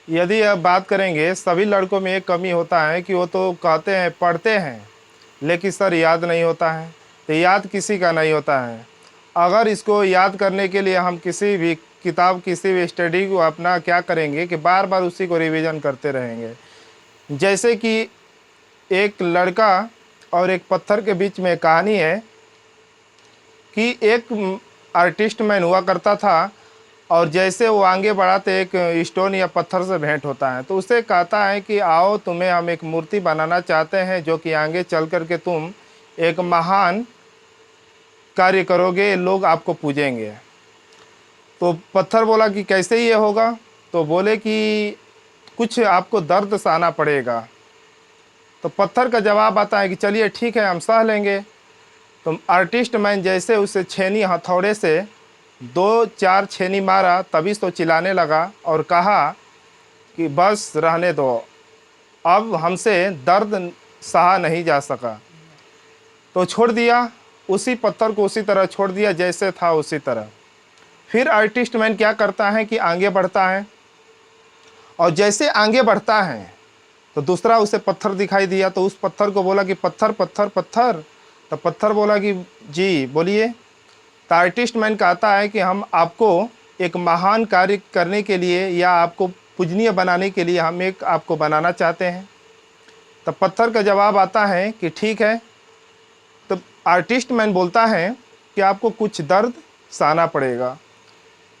यदि अब बात करेंगे, सभी लड़कों में एक कमी होता है कि वो तो कहते हैं, पढ़ते हैं, लेकिन सर याद नहीं होता है। तो याद किसी का नहीं होता है। अगर इसको याद करने के लिए हम किसी भी किताब, किसी भी स्टडी को अपना क्या करेंगे कि बार बार उसी को रिवीजन करते रहेंगे। जैसे कि एक लड़का और एक पत्थर के बीच में कहानी है कि एक आर्टिस्ट मैन हुआ करता था, और जैसे वो आगे बढ़ा तो एक स्टोन या पत्थर से भेंट होता है। तो उसे कहता है कि आओ, तुम्हें हम एक मूर्ति बनाना चाहते हैं जो कि आगे चल कर के तुम एक महान कार्य करोगे, लोग आपको पूजेंगे। तो पत्थर बोला कि कैसे ये होगा? तो बोले कि कुछ आपको दर्द सहना पड़ेगा। तो पत्थर का जवाब आता है कि चलिए ठीक है, हम सह लेंगे। तो आर्टिस्ट मैन जैसे उसे छेनी हथौड़े से 2-4 छेनी मारा, तभी तो चिल्लाने लगा और कहा कि बस रहने दो, अब हमसे दर्द सहा नहीं जा सका। तो छोड़ दिया, उसी पत्थर को उसी तरह छोड़ दिया जैसे था उसी तरह। फिर आर्टिस्ट मैन क्या करता है कि आगे बढ़ता है, और जैसे आगे बढ़ता है तो दूसरा उसे पत्थर दिखाई दिया। तो उस पत्थर को बोला कि पत्थर पत्थर पत्थर। तो पत्थर बोला कि जी बोलिए। तो आर्टिस्ट मैन कहता है कि हम आपको एक महान कार्य करने के लिए या आपको पूजनीय बनाने के लिए हम एक आपको बनाना चाहते हैं। तब पत्थर का जवाब आता है कि ठीक है। तो आर्टिस्ट मैन बोलता है कि आपको कुछ दर्द सहना पड़ेगा।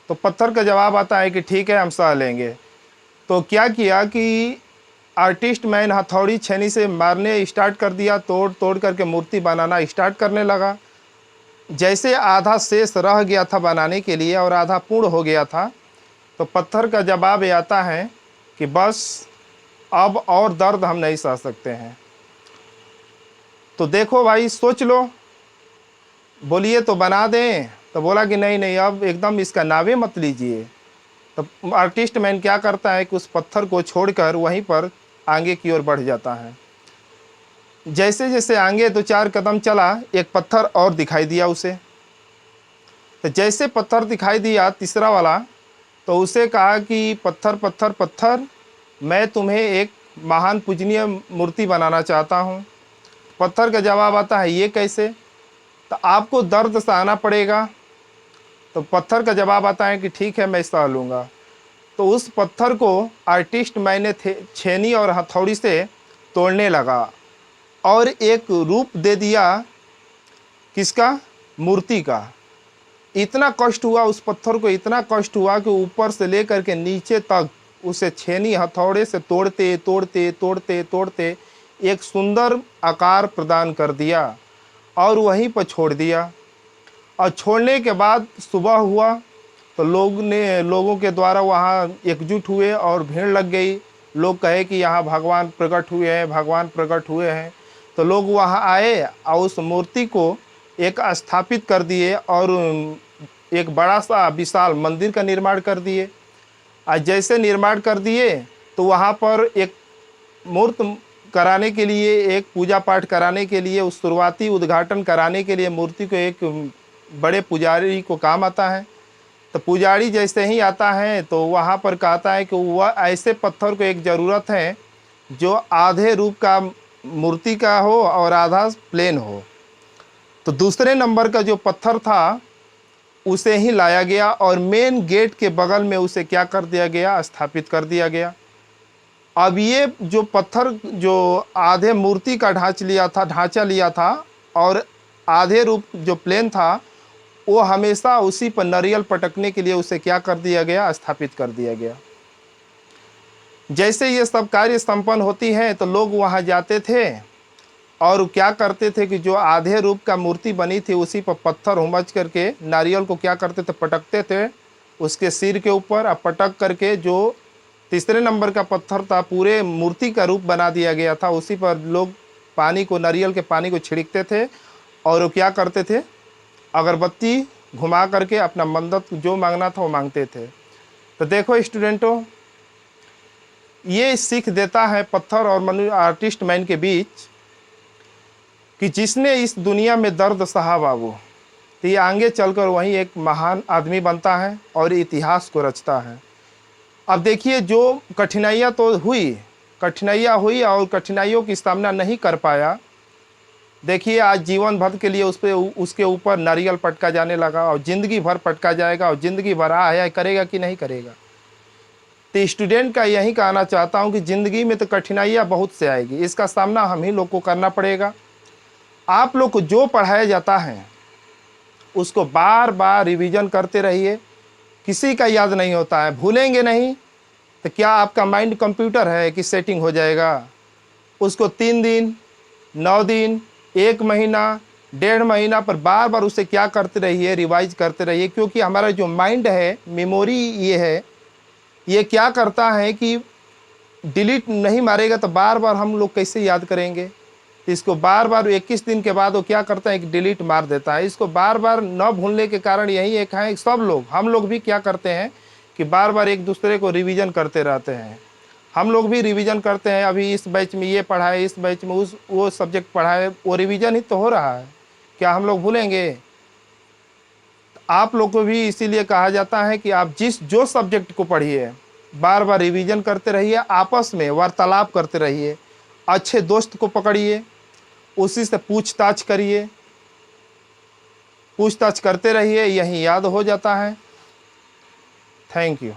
तो पत्थर का जवाब आता है कि ठीक है, हम सह लेंगे। तो क्या किया कि आर्टिस्ट मैन हथौड़ी छेनी से मारने स्टार्ट कर दिया, तोड़ तोड़ करके मूर्ति बनाना स्टार्ट करने लगा। जैसे आधा शेष रह गया था बनाने के लिए और आधा पूर्ण हो गया था, तो पत्थर का जवाब ये आता है कि बस अब और दर्द हम नहीं सह सकते हैं। तो देखो भाई, सोच लो, बोलिए तो बना दें। तो बोला कि नहीं नहीं, अब एकदम इसका नावे मत लीजिए। तो आर्टिस्ट मैन क्या करता है कि उस पत्थर को छोड़कर वहीं पर आगे की ओर बढ़ जाता है। जैसे जैसे आगे 2-4 कदम चला, एक पत्थर और दिखाई दिया उसे। तो जैसे पत्थर दिखाई दिया तीसरा वाला, तो उसे कहा कि पत्थर पत्थर पत्थर, मैं तुम्हें एक महान पूजनीय मूर्ति बनाना चाहता हूँ। पत्थर का जवाब आता है ये कैसे? तो आपको दर्द सहना पड़ेगा। तो पत्थर का जवाब आता है कि ठीक है, मैं सह लूँगा। तो उस पत्थर को आर्टिस्ट मैंने छेनी और हथौड़ी से तोड़ने लगा और एक रूप दे दिया, किसका? मूर्ति का। इतना कष्ट हुआ उस पत्थर को, इतना कष्ट हुआ कि ऊपर से लेकर के नीचे तक उसे छेनी हथौड़े से तोड़ते तोड़ते तोड़ते तोड़ते एक सुंदर आकार प्रदान कर दिया और वहीं पर छोड़ दिया। और छोड़ने के बाद सुबह हुआ तो लोगों के द्वारा वहाँ एकजुट हुए और भीड़ लग गई। लोग कहे कि यहाँ भगवान प्रकट हुए हैं, भगवान प्रकट हुए हैं। तो लोग वहाँ आए और उस मूर्ति को एक स्थापित कर दिए और एक बड़ा सा विशाल मंदिर का निर्माण कर दिए। और जैसे निर्माण कर दिए तो वहाँ पर एक मूर्त कराने के लिए, एक पूजा पाठ कराने के लिए, उस शुरुआती उद्घाटन कराने के लिए मूर्ति को एक बड़े पुजारी को काम आता है। तो पुजारी जैसे ही आता है तो वहाँ पर कहता है कि वह ऐसे पत्थर को एक ज़रूरत है जो आधे रूप का मूर्ति का हो और आधा प्लेन हो। तो दूसरे नंबर का जो पत्थर था उसे ही लाया गया और मेन गेट के बगल में उसे क्या कर दिया गया? स्थापित कर दिया गया। अब ये जो पत्थर जो आधे मूर्ति का ढांचा लिया था और आधे रूप जो प्लेन था, वो हमेशा उसी पर नारियल पटकने के लिए उसे क्या कर दिया गया? स्थापित कर दिया गया। जैसे ये सब कार्य संपन्न होती है तो लोग वहाँ जाते थे और क्या करते थे कि जो आधे रूप का मूर्ति बनी थी उसी पर पत्थर हुमच करके नारियल को क्या करते थे? पटकते थे उसके सिर के ऊपर। और पटक करके जो तीसरे नंबर का पत्थर था, पूरे मूर्ति का रूप बना दिया गया था, उसी पर लोग पानी को, नारियल के पानी को छिड़कते थे और वो क्या करते थे? अगरबत्ती घुमा करके अपना मन्नत जो मांगना था वो मांगते थे। तो देखो स्टूडेंटों, ये सीख देता है पत्थर और आर्टिस्ट मैन के बीच कि जिसने इस दुनिया में दर्द सहा बाबू, तो ये आगे चलकर वहीं एक महान आदमी बनता है और इतिहास को रचता है। अब देखिए, जो कठिनाइयाँ तो हुई, कठिनाइयाँ हुई और कठिनाइयों की सामना नहीं कर पाया, देखिए आज जीवन भर के लिए उसके ऊपर नारियल पटका जाने लगा और ज़िंदगी भर पटका जाएगा और ज़िंदगी भर आया करेगा कि नहीं करेगा। तो स्टूडेंट का यही कहना चाहता हूँ कि ज़िंदगी में तो कठिनाइयाँ बहुत से आएगी, इसका सामना हम ही लोग को करना पड़ेगा। आप लोग को जो पढ़ाया जाता है उसको बार बार रिवीजन करते रहिए। किसी का याद नहीं होता है, भूलेंगे नहीं तो क्या आपका माइंड कंप्यूटर है कि सेटिंग हो जाएगा? उसको 3 दिन, 9 दिन, 1 महीना, 1.5 महीना पर बार बार उसे क्या करते रहिए, रिवाइज करते रहिए। क्योंकि हमारा जो माइंड है, मेमोरी ये है, ये क्या करता है कि डिलीट नहीं मारेगा तो बार बार हम लोग कैसे याद करेंगे। तो इसको बार बार 21 दिन के बाद वो क्या करता है कि डिलीट मार देता है। इसको बार बार न भूलने के कारण यही एक है, सब लोग, हम लोग भी क्या करते हैं कि बार बार एक दूसरे को रिवीजन करते रहते हैं। हम लोग भी रिवीजन करते हैं, अभी इस बैच में ये पढ़ा है, इस बैच में वो सब्जेक्ट पढ़ा है, वो रिवीजन ही तो हो रहा है। क्या हम लोग भूलेंगे? आप लोग को भी इसीलिए कहा जाता है कि आप जो सब्जेक्ट को पढ़िए बार बार रिवीजन करते रहिए, आपस में वार्तालाप करते रहिए, अच्छे दोस्त को पकड़िए, उसी से पूछताछ करिए, पूछताछ करते रहिए, यही याद हो जाता है। Thank you.